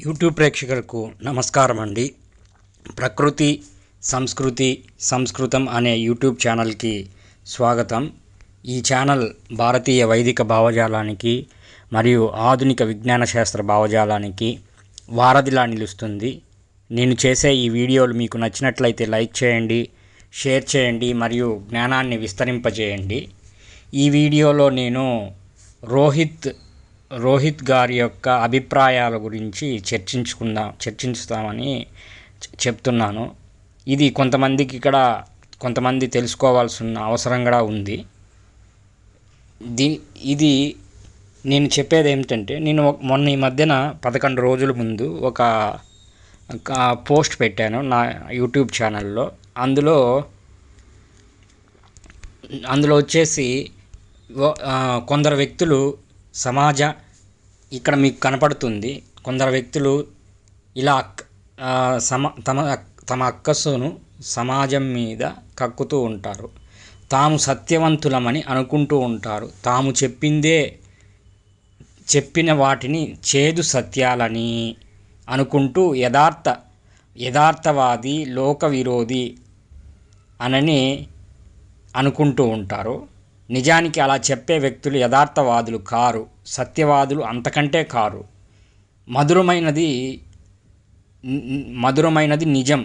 YouTube ప్రేక్షకులకు నమస్కారం అండి. ప్రకృతి సంస్కృతి సంస్కృతం అనే యూట్యూబ్ ఛానల్కి స్వాగతం. ఈ ఛానల్ భారతీయ వైదిక భావజాలానికి మరియు ఆధునిక విజ్ఞాన శాస్త్ర భావజాలానికి వారధిలా నిలుస్తుంది. నేను చేసే ఈ వీడియోలు మీకు నచ్చినట్లయితే లైక్ చేయండి, షేర్ చేయండి మరియు జ్ఞానాన్ని విస్తరింపజేయండి. ఈ వీడియోలో నేను రోహిత్ గారి యొక్క అభిప్రాయాల గురించి చర్చించుతామని చెప్తున్నాను. ఇది కొంతమంది తెలుసుకోవాల్సిన అవసరం కూడా ఉంది. ఇది నేను చెప్పేది ఏమిటంటే, నేను మొన్న ఈ మధ్యన 11 రోజుల ముందు ఒక పోస్ట్ పెట్టాను నా యూట్యూబ్ ఛానల్లో. అందులో వచ్చేసి కొందరు వ్యక్తులు ఇక్కడ మీకు కనపడుతుంది. కొందరు వ్యక్తులు ఇలా తమ అక్కసును సమాజం మీద కక్కుతూ ఉంటారు. తాము సత్యవంతులమని అనుకుంటూ ఉంటారు. తాము చెప్పిన వాటిని చేదు సత్యాలని అనుకుంటూ యథార్థవాది, లోక విరోధి అనని అనుకుంటూ ఉంటారు. నిజానికి అలా చెప్పే వ్యక్తులు యథార్థవాదులు కారు, సత్యవాదులు అంతకంటే కారు. మధురమైనది నిజం.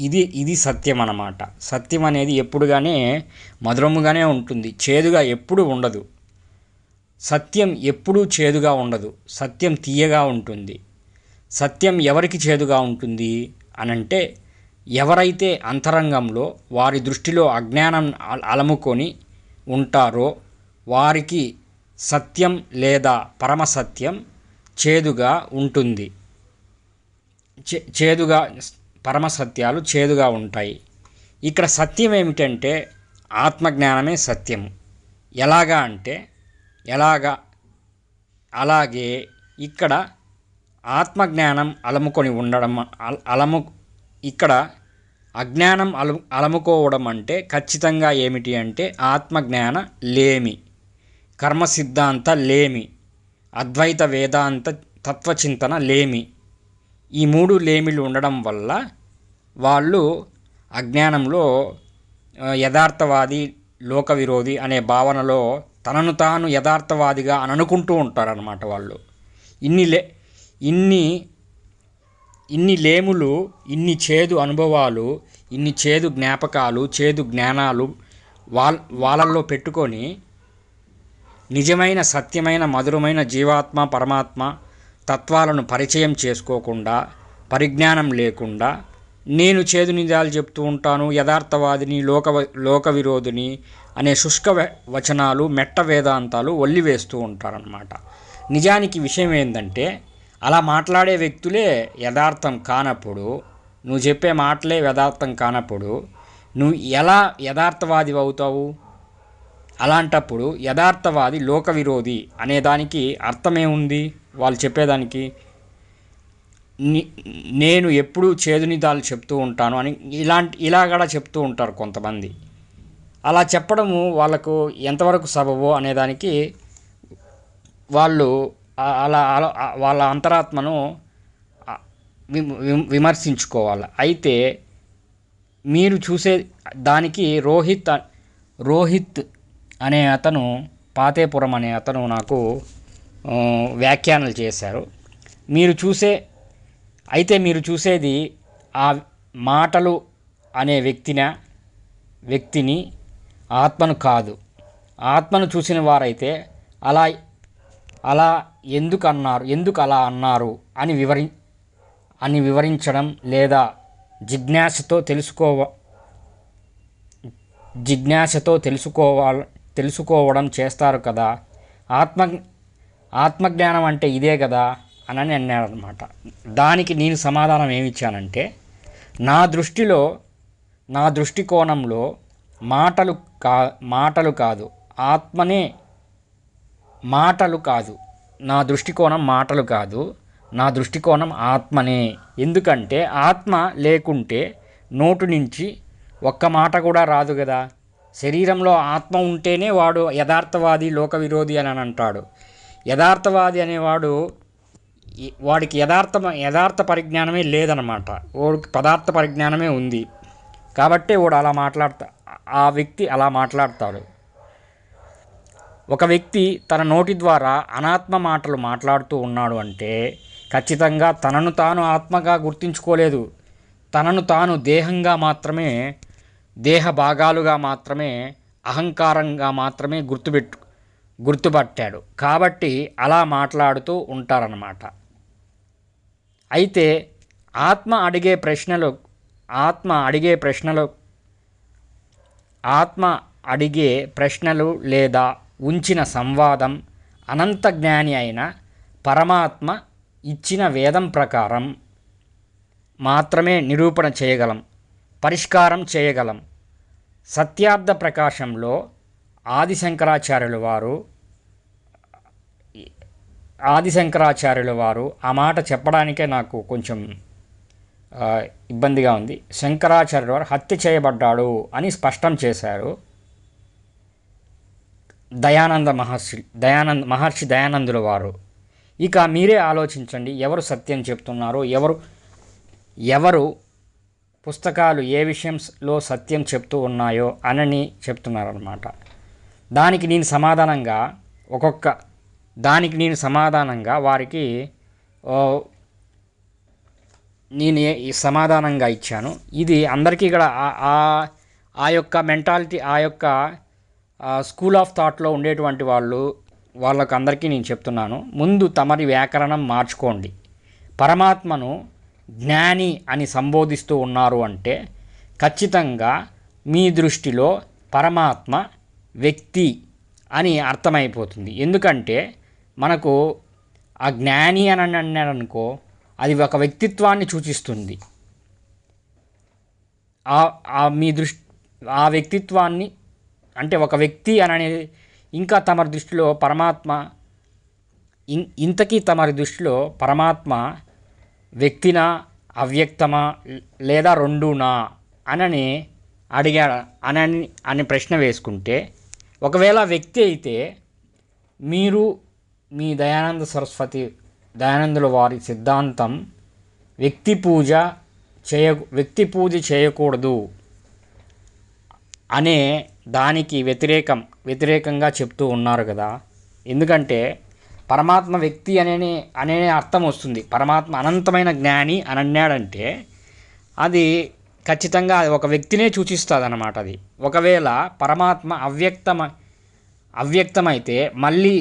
ఇది సత్యం అన్నమాట. సత్యం అనేది ఎప్పుడుగానే మధురముగానే ఉంటుంది, చేదుగా ఎప్పుడు ఉండదు. సత్యం ఎప్పుడూ చేదుగా ఉండదు, సత్యం తీయగా ఉంటుంది. సత్యం ఎవరికి చేదుగా ఉంటుంది అనంటే, ఎవరైతే అంతరంగంలో వారి దృష్టిలో అజ్ఞానం అలముకొని ఉంటారో వారికి సత్యం లేదా పరమసత్యం చేదుగా ఉంటుంది. పరమసత్యాలు చేదుగా ఉంటాయి. ఇక్కడ సత్యం ఏమిటంటే ఆత్మజ్ఞానమే సత్యం. అలాగే ఇక్కడ ఆత్మజ్ఞానం అలముకొని ఉండడం, ఇక్కడ అజ్ఞానం అలముకోవడం అంటే ఖచ్చితంగా ఏమిటి అంటే ఆత్మజ్ఞాన లేమి, కర్మ సిద్ధాంత లేమి, అద్వైత వేదాంత తత్వచింతన లేమి. ఈ 3 లేమిలు ఉండడం వల్ల వాళ్ళు అజ్ఞానంలో యథార్థవాది, లోక విరోధి అనే భావనలో తనను తాను యథార్థవాదిగా అని అనుకుంటూ ఉంటారన్నమాట. వాళ్ళు ఇన్ని లేములు, ఇన్ని చేదు అనుభవాలు, ఇన్ని చేదు జ్ఞాపకాలు, చేదు జ్ఞానాలు వాళ్ళల్లో పెట్టుకొని నిజమైన సత్యమైన మధురమైన జీవాత్మ పరమాత్మ తత్వాలను పరిచయం చేసుకోకుండా, పరిజ్ఞానం లేకుండా నేను చేదు నిజాలు చెప్తూ ఉంటాను, యథార్థవాదిని, లోక విరోధిని అనే శుష్క వచనాలు, మెట్ట వేదాంతాలు వల్లివేస్తూ ఉంటారన్నమాట. నిజానికి విషయం ఏంటంటే, అలా మాట్లాడే వ్యక్తులే యథార్థం కానప్పుడు, నువ్వు చెప్పే మాటలే యథార్థం కానప్పుడు నువ్వు ఎలా యథార్థవాది అవుతావు? అలాంటప్పుడు యథార్థవాది, లోక విరోధి అనేదానికి అర్థమేముంది? వాళ్ళు చెప్పేదానికి నేను ఎప్పుడూ చేదునిదాలు చెప్తూ ఉంటాను అని ఇలా కూడా చెప్తూ ఉంటారు కొంతమంది. అలా చెప్పడము వాళ్ళకు ఎంతవరకు సబబో అనేదానికి వాళ్ళు వాళ్ళ అంతరాత్మను విమర్శించుకోవాలి. అయితే మీరు చూసే దానికి రోహిత్ అనే అతను, పాతేపురం అనే అతను నాకు వ్యాఖ్యానాలు చేశారు. మీరు చూసేది ఆ మాటలు అనే వ్యక్తిని, ఆత్మను కాదు. ఆత్మను చూసిన వారైతే అలా ఎందుకు అలా అన్నారు అని వివరించడం లేదా జిజ్ఞాసతో తెలుసుకోవడం చేస్తారు కదా. ఆత్మజ్ఞానం అంటే ఇదే కదా అని అన్నారన్నమాట. దానికి నేను సమాధానం ఏమిచ్చానంటే, నా దృష్టికోణంలో మాటలు కాదు, ఆత్మనే మాటలు కాదు. నా దృష్టికోణం మాటలు కాదు, నా దృష్టికోణం ఆత్మనే. ఎందుకంటే ఆత్మ లేకుంటే నోటు నుంచి ఒక్క మాట కూడా రాదు కదా. శరీరంలో ఆత్మ ఉంటేనే వాడు యథార్థవాది, లోక విరోధి అని అంటాడు. యథార్థవాది అనేవాడు వాడికి యథార్థ పరిజ్ఞానమే లేదనమాట. వాడికి పదార్థ పరిజ్ఞానమే ఉంది. కాబట్టే వాడు అలా ఆ వ్యక్తి అలా మాట్లాడతాడు. ఒక వ్యక్తి తన నోటి ద్వారా అనాత్మ మాటలు మాట్లాడుతూ ఉన్నాడు అంటే ఖచ్చితంగా తనను తాను ఆత్మగా గుర్తించుకోలేదు. తనను తాను దేహంగా మాత్రమే, దేహ భాగాలుగా మాత్రమే, అహంకారంగా మాత్రమే గుర్తుపట్టాడు. కాబట్టి అలా మాట్లాడుతూ ఉంటారన్నమాట. అయితే ఆత్మ అడిగే ప్రశ్నలు లేదా ఉంచిన సంవాదం అనంత జ్ఞాని అయిన పరమాత్మ ఇచ్చిన వేదం ప్రకారం మాత్రమే నిరూపణ చేయగలం, పరిష్కారం చేయగలం. సత్యార్థ ప్రకాశంలో ఆదిశంకరాచార్యుల వారు ఆ మాట చెప్పడానికే నాకు కొంచెం ఇబ్బందిగా ఉంది. శంకరాచార్యుల వారు హత్య చేయబడ్డాడు అని స్పష్టం చేశారు. మహర్షి దయానందుల వారు. ఇక మీరే ఆలోచించండి, ఎవరు సత్యం చెప్తున్నారు, ఎవరు పుస్తకాలు ఏ విషయంలో సత్యం చెప్తూ ఉన్నాయో అని చెప్తున్నారన్నమాట. దానికి నేను సమాధానంగా వారికి సమాధానంగా ఇచ్చాను. ఇది అందరికీ కూడా ఆ యొక్క మెంటాలిటీ, ఆ యొక్క స్కూల్ ఆఫ్ థాట్లో ఉండేటువంటి వాళ్ళకు అందరికీ నేను చెప్తున్నాను. ముందు తమరి వ్యాకరణం మార్చుకోండి. పరమాత్మను జ్ఞాని అని సంబోధిస్తూ ఉన్నారు అంటే ఖచ్చితంగా మీ దృష్టిలో పరమాత్మ వ్యక్తి అని అర్థమైపోతుంది. ఎందుకంటే మనకు ఆ జ్ఞాని అని అన్నాడనుకో, అది ఒక వ్యక్తిత్వాన్ని సూచిస్తుంది. ఆ వ్యక్తిత్వాన్ని అంటే ఒక వ్యక్తి అని అనేది. ఇంకా తమరి దృష్టిలో పరమాత్మ తమరి దృష్టిలో పరమాత్మ వ్యక్తినా, అవ్యక్తమా, లేదా రెండునా అని అడిగాడు అని ప్రశ్న వేసుకుంటే, ఒకవేళ వ్యక్తి అయితే మీరు మీ దయానందుల వారి సిద్ధాంతం వ్యక్తి పూజ చేయకూడదు అనే దానికి వ్యతిరేకంగా చెప్తూ ఉన్నారు కదా. ఎందుకంటే పరమాత్మ వ్యక్తి అనే అర్థం వస్తుంది. పరమాత్మ అనంతమైన జ్ఞాని అని అన్నాడంటే అది ఖచ్చితంగా అది ఒక వ్యక్తినే సూచిస్తుంది అన్నమాట. అది ఒకవేళ పరమాత్మ అవ్యక్తమైతే మళ్ళీ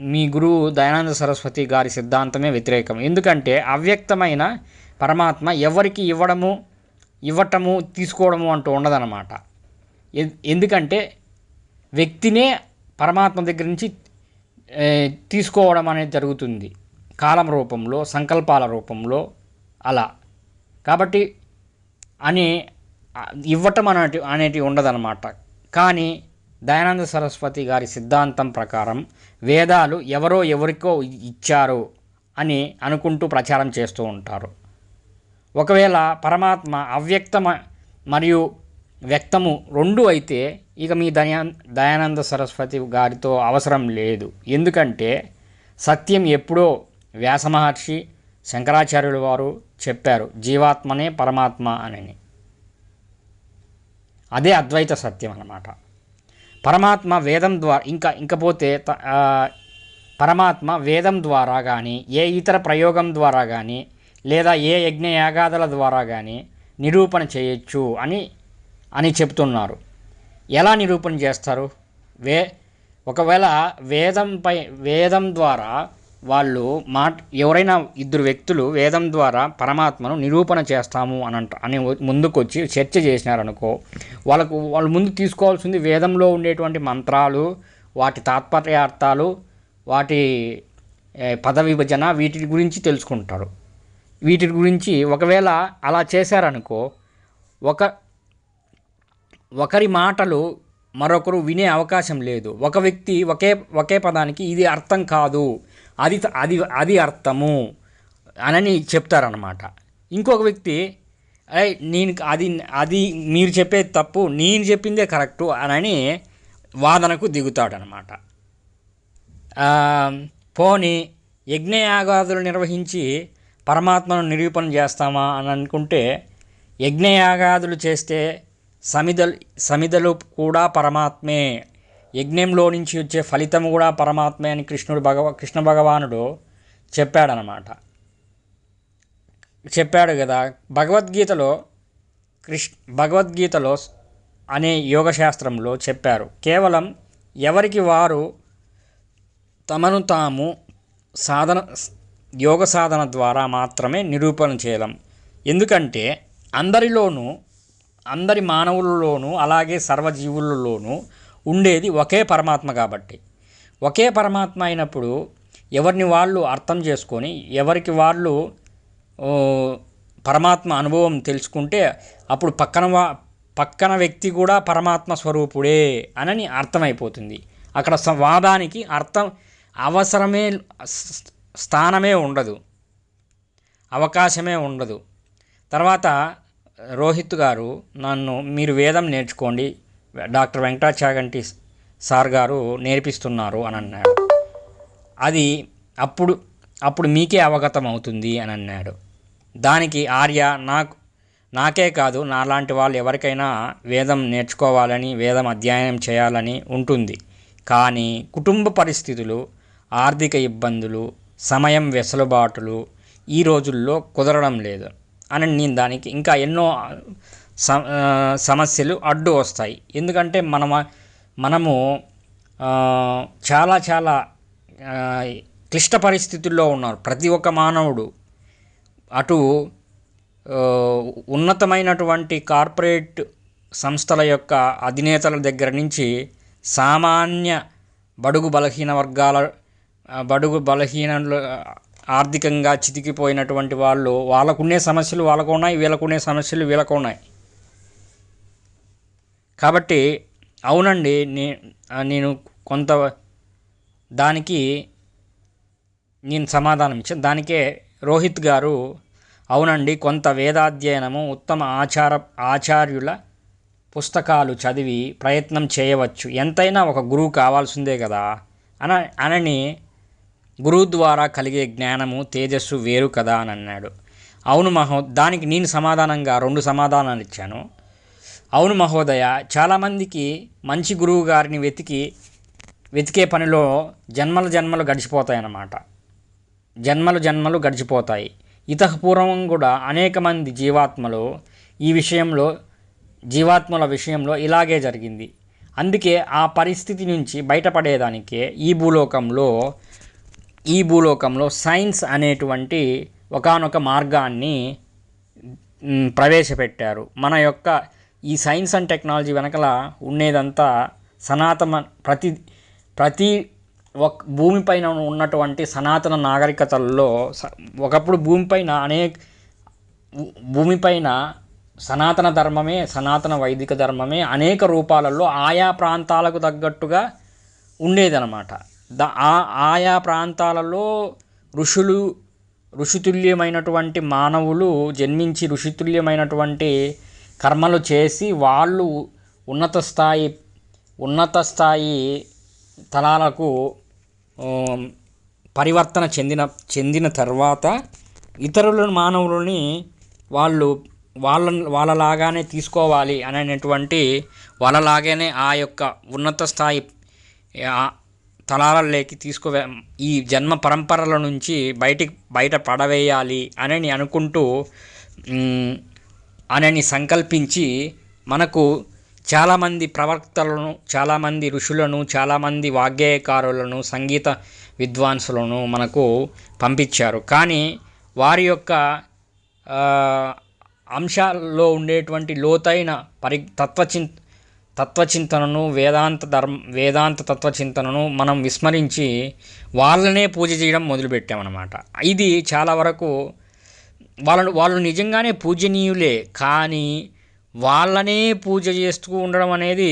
మీ గురువు దయానంద సరస్వతి గారి సిద్ధాంతమే వ్యతిరేకం. ఎందుకంటే అవ్యక్తమైన పరమాత్మ ఎవరికి ఇవ్వటము తీసుకోవడము అంటూ ఉండదన్నమాట. ఎందుకంటే వ్యక్తినే పరమాత్మ దగ్గర నుంచి తీసుకోవడం అనేది జరుగుతుంది, కాలం రూపంలో, సంకల్పాల రూపంలో అలా. కాబట్టి ఇవ్వటం అనేటివి ఉండదన్నమాట. కానీ దయానంద సరస్వతి గారి సిద్ధాంతం ప్రకారం వేదాలు ఎవరికో ఇచ్చారు అని అనుకుంటూ ప్రచారం చేస్తూ ఉంటారు. ఒకవేళ పరమాత్మ అవ్యక్తం మరియు వ్యక్తము రెండు అయితే ఇక మీ దయానంద సరస్వతి గారితో అవసరం లేదు. ఎందుకంటే సత్యం ఎప్పుడో వ్యాస మహర్షి, శంకరాచార్యుల వారు చెప్పారు, జీవాత్మనే పరమాత్మ అని. అదే అద్వైత సత్యం అన్నమాట. పరమాత్మ వేదం ద్వారా ఇంకపోతే పరమాత్మ వేదం ద్వారా కానీ, ఏ ఇతర ప్రయోగం ద్వారా కానీ, లేదా ఏ యజ్ఞయాగాదుల ద్వారా కానీ నిరూపణ చేయొచ్చు అని చెప్తున్నారు. ఎలా నిరూపణ చేస్తారు? ఒకవేళ వేదం ద్వారా వాళ్ళు ఎవరైనా ఇద్దరు వ్యక్తులు వేదం ద్వారా పరమాత్మను నిరూపణ చేస్తాము అని ముందుకొచ్చి చర్చ చేసినారనుకో, వాళ్ళు ముందు తీసుకోవాల్సింది వేదంలో ఉండేటువంటి మంత్రాలు, వాటి తాత్పర్యార్థాలు, వాటి పద విభజన, వీటి గురించి తెలుసుకుంటారు. వీటి గురించి ఒకవేళ అలా చేశారనుకో, ఒకరి మాటలు మరొకరు వినే అవకాశం లేదు. ఒక వ్యక్తి ఒకే పదానికి ఇది అర్థం కాదు, అది అర్థము అని చెప్తారన్నమాట. ఇంకొక వ్యక్తి నేను అది మీరు చెప్పేది తప్పు, నేను చెప్పిందే కరెక్టు అని వాదనకు దిగుతాడనమాట. పోనీ యజ్ఞయాగాదులు నిర్వహించి పరమాత్మను నిరూపణ చేస్తామా అని అనుకుంటే, యజ్ఞయాగాదులు చేస్తే సమిధలు కూడా పరమాత్మే, యజ్ఞంలో నుంచి వచ్చే ఫలితం కూడా పరమాత్మే అని కృష్ణ భగవానుడు చెప్పాడు కదా. భగవద్గీతలో అనే యోగశాస్త్రంలో చెప్పారు, కేవలం ఎవరికి వారు తమను తాము యోగ సాధన ద్వారా మాత్రమే నిరూపణ చేయలేం. ఎందుకంటే అందరి మానవులలోనూ అలాగే సర్వజీవులలోనూ ఉండేది ఒకే పరమాత్మ కాబట్టి, ఒకే పరమాత్మ అయినప్పుడు ఎవరిని వాళ్ళు అర్థం చేసుకొని ఎవరికి వాళ్ళు పరమాత్మ అనుభవం తెలుసుకుంటే అప్పుడు పక్కన వ్యక్తి కూడా పరమాత్మ స్వరూపుడే అని అర్థమైపోతుంది. అక్కడ వాదానికి అవసరమే స్థానమే ఉండదు, అవకాశమే ఉండదు. తర్వాత రోహిత్ గారు మీరు వేదం నేర్చుకోండి, డాక్టర్ వెంకటాచాగంటి సార్ గారు నేర్పిస్తున్నారు అని అన్నాడు. అది అప్పుడు మీకే అవగతం అవుతుంది అని అన్నాడు. దానికి ఆర్య నాకే కాదు, నాలాంటి వాళ్ళు ఎవరికైనా వేదం నేర్చుకోవాలని, వేదం అధ్యయనం చేయాలని ఉంటుంది. కానీ కుటుంబ పరిస్థితులు, ఆర్థిక ఇబ్బందులు, సమయం వెసులుబాటులు ఈ రోజుల్లో కుదరడం లేదు అని నేను దానికి ఇంకా ఎన్నో సమస్యలు అడ్డు వస్తాయి. ఎందుకంటే మనము చాలా చాలా క్లిష్ట పరిస్థితుల్లో ఉన్నారు ప్రతి ఒక్క మానవుడు. అటు ఉన్నతమైనటువంటి కార్పొరేట్ సంస్థల యొక్క అధినేతల దగ్గర నుంచి సామాన్య బడుగు బలహీనలు ఆర్థికంగా చితికిపోయినటువంటి వాళ్ళకుండే సమస్యలు వాళ్ళకు ఉన్నాయి, వీళ్ళకుండే సమస్యలు వీళ్ళకు ఉన్నాయి. కాబట్టి అవునండి, నేను కొంత దానికి సమాధానం ఇచ్చాను. దానికే రోహిత్ గారు అవునండి, కొంత వేదాధ్యయనము, ఉత్తమ ఆచార్యుల పుస్తకాలు చదివి ప్రయత్నం చేయవచ్చు, ఎంతైనా ఒక గురువు కావాల్సిందే కదా అనని గురువు ద్వారా కలిగే జ్ఞానము తేజస్సు వేరు కదా అని అన్నాడు. అవును దానికి నేను సమాధానంగా 2 సమాధానాలు ఇచ్చాను. అవును మహోదయ, చాలామందికి మంచి గురువు గారిని వెతికే పనిలో జన్మలు గడిచిపోతాయన్నమాట. జన్మలు గడిచిపోతాయి. ఇతపూర్వం కూడా అనేక మంది జీవాత్మల విషయంలో ఇలాగే జరిగింది. అందుకే ఆ పరిస్థితి నుంచి బయటపడేదానికే ఈ భూలోకంలో సైన్స్ అనేటువంటి ఒకానొక మార్గాన్ని ప్రవేశపెట్టారు. మన యొక్క ఈ సైన్స్ అండ్ టెక్నాలజీ వెనకల ఉండేదంతా ప్రతి భూమిపైన ఉన్నటువంటి సనాతన నాగరికతల్లో ఒకప్పుడు భూమిపైన సనాతన ధర్మమే, సనాతన వైదిక ధర్మమే అనేక రూపాలలో ఆయా ప్రాంతాలకు తగ్గట్టుగా ఉండేదన్నమాట. ఆయా ప్రాంతాలలో ఋషితుల్యమైనటువంటి మానవులు జన్మించి ఋషితుల్యమైనటువంటి కర్మలు చేసి వాళ్ళు ఉన్నత స్థాయి తలాలకు పరివర్తన చెందిన తర్వాత ఇతరుల మానవులని వాళ్ళలాగానే తీసుకోవాలి అనేటువంటి వాళ్ళలాగానే ఆ యొక్క ఉన్నత స్థాయి తలాలలోకి ఈ జన్మ పరంపరల నుంచి బయట పడవేయాలి అనుకుంటూ సంకల్పించి మనకు చాలామంది ప్రవక్తలను, చాలామంది ఋషులను, చాలామంది వాగ్గేయకారులను, సంగీత విద్వాంసులను మనకు పంపించారు. కానీ వారి యొక్క అంశాల్లో ఉండేటువంటి లోతైన తత్వచింతనను, వేదాంత తత్వచింతనను మనం విస్మరించి వాళ్ళనే పూజ చేయడం మొదలుపెట్టామన్నమాట. ఇది చాలా వరకు వాళ్ళు నిజంగానే పూజనీయులే, కానీ వాళ్ళనే పూజ చేస్తూ ఉండడం అనేది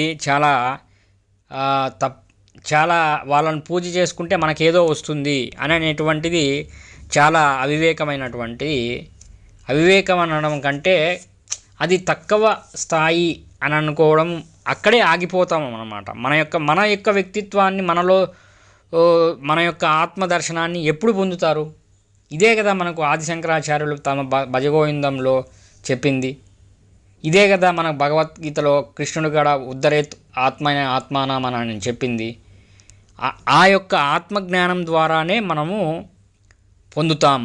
చాలా వాళ్ళని పూజ చేసుకుంటే మనకేదో వస్తుంది అనేటువంటిది చాలా అవివేకం అనడం కంటే అది తక్కువ స్థాయి అని అనుకోవడం, అక్కడే ఆగిపోతాం అన్నమాట. మన యొక్క వ్యక్తిత్వాన్ని మన యొక్క ఆత్మదర్శనాన్ని ఎప్పుడు పొందుతారు? ఇదే కదా మనకు ఆదిశంకరాచార్యులు తమ భజగోవిందంలో చెప్పింది. ఇదే కదా మన భగవద్గీతలో కృష్ణుడు కూడా ఉద్ధరేత్ ఆత్మానామని చెప్పింది. ఆ యొక్క ఆత్మజ్ఞానం ద్వారానే మనము పొందుతాం.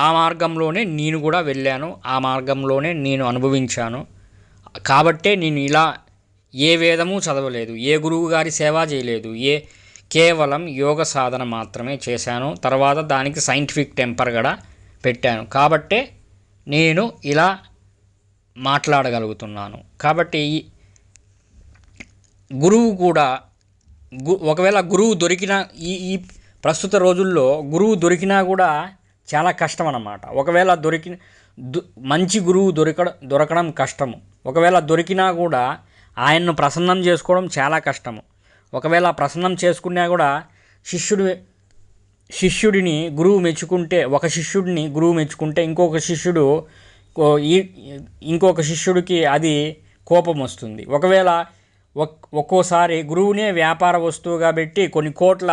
ఆ మార్గంలోనే నేను కూడా వెళ్ళాను, ఆ మార్గంలోనే నేను అనుభవించాను. కాబట్టే నేను ఇలా ఏ వేదము చదవలేదు, ఏ గురువు గారి సేవ చేయలేదు, కేవలం యోగ సాధన మాత్రమే చేశాను. తర్వాత దానికి సైంటిఫిక్ టెంపర్ కూడా పెట్టాను. కాబట్టే నేను ఇలా మాట్లాడగలుగుతున్నాను. కాబట్టి గురువు కూడా ఒకవేళ గురువు దొరికిన ఈ ప్రస్తుత రోజుల్లో గురువు దొరికినా కూడా చాలా కష్టం అన్నమాట. ఒకవేళ మంచి గురువు దొరకడం కష్టము. ఒకవేళ దొరికినా కూడా ఆయన్ను ప్రసన్నం చేసుకోవడం చాలా కష్టము. ఒకవేళ ప్రసన్నం చేసుకున్నా కూడా శిష్యుడిని గురువు మెచ్చుకుంటే, ఒక శిష్యుడిని గురువు మెచ్చుకుంటే ఇంకొక శిష్యుడికి అది కోపం వస్తుంది. ఒకవేళ ఒక్కోసారి గురువునే వ్యాపార వస్తువుగా పెట్టి కొన్ని కోట్ల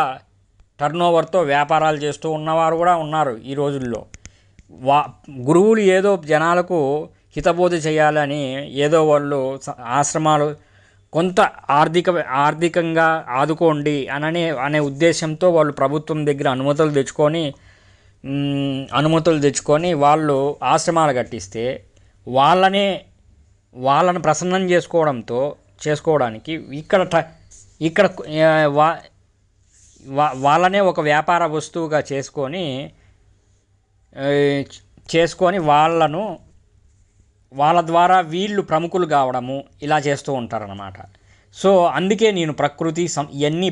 టర్నోవర్తో వ్యాపారాలు చేస్తూ ఉన్నవారు కూడా ఉన్నారు ఈ రోజుల్లో. గురువులు ఏదో జనాలకు హితబోధ చేయాలని ఏదో వాళ్ళు ఆశ్రమాలు కొంత ఆర్థికంగా ఆదుకోండి అనే ఉద్దేశంతో వాళ్ళు ప్రభుత్వం దగ్గర అనుమతులు తెచ్చుకొని వాళ్ళు ఆశ్రమాలు కట్టిస్తే వాళ్ళని ప్రసన్నం చేసుకోవడానికి ఇక్కడ వాళ్ళనే ఒక వ్యాపార వస్తువుగా చేసుకొని వాళ్ళ ద్వారా వీళ్ళు ప్రముఖులు కావడము ఇలా చేస్తూ ఉంటారన్నమాట. సో అందుకే నేను ఇవన్నీ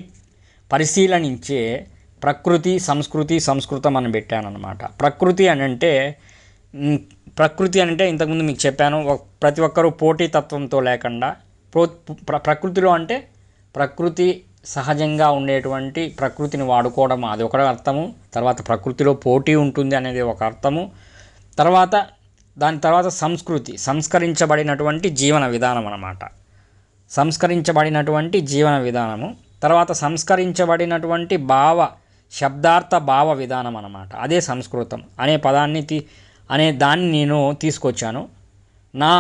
పరిశీలనించే ప్రకృతి, సంస్కృతి, సంస్కృతం అని పెట్టానన్నమాట. ప్రకృతి అంటే ఇంతకుముందు మీకు చెప్పాను, ప్రతి ఒక్కరూ పోటీతత్వంతో లేకుండా ప్రకృతిలో అంటే ప్రకృతి సహజంగా ఉండేటువంటి ప్రకృతిని వాడుకోవడం అది ఒక అర్థము. తర్వాత ప్రకృతిలో పోటీ ఉంటుంది అనేది ఒక అర్థము. దాని తర్వాత సంస్కరించబడినటువంటి జీవన విధానం అన్నమాట. సంస్కరించబడినటువంటి జీవన విధానము. తర్వాత సంస్కరించబడినటువంటి శబ్దార్థ భావ విధానం అన్నమాట. అదే సంస్కృతం అనే దాన్ని నేను తీసుకొచ్చాను. నా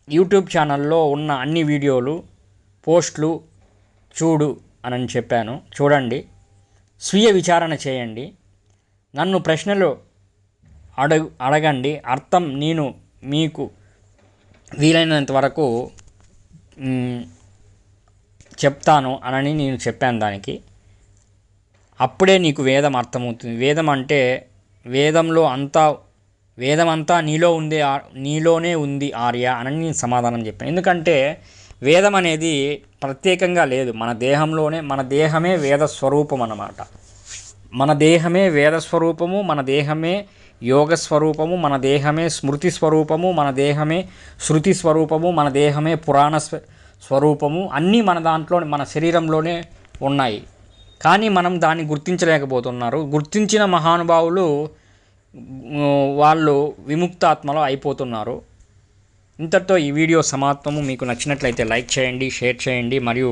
యూట్యూబ్ ఛానల్లో ఉన్న అన్ని వీడియోలు, పోస్టులు చూడు అని చెప్పాను. చూడండి, స్వీయ విచారణ చేయండి, నన్ను ప్రశ్నలు అడగండి. అర్థం నేను మీకు వీలైనంత వరకు చెప్తాను అని నేను చెప్పాను దానికి. అప్పుడే నీకు వేదం అర్థమవుతుంది. వేదమంతా నీలోనే ఉంది ఆర్య అని నేను సమాధానం చెప్పాను. ఎందుకంటే వేదం అనేది ప్రత్యేకంగా లేదు, మన దేహమే వేద స్వరూపం అన్నమాట. మన దేహమే వేద స్వరూపము, మన దేహమే యోగ స్వరూపము, మన దేహమే స్మృతి స్వరూపము, మన దేహమే శృతి స్వరూపము, మన దేహమే పురాణ స్వరూపము. అన్నీ మన శరీరంలోనే ఉన్నాయి. కానీ మనం దాన్ని గుర్తించలేకపోతున్నారు. గుర్తించిన మహానుభావులు వాళ్ళు విముక్తాత్మలో అయిపోతున్నారు. ఇంతటితో ఈ వీడియో సమాప్తము. మీకు నచ్చినట్లయితే లైక్ చేయండి, షేర్ చేయండి మరియు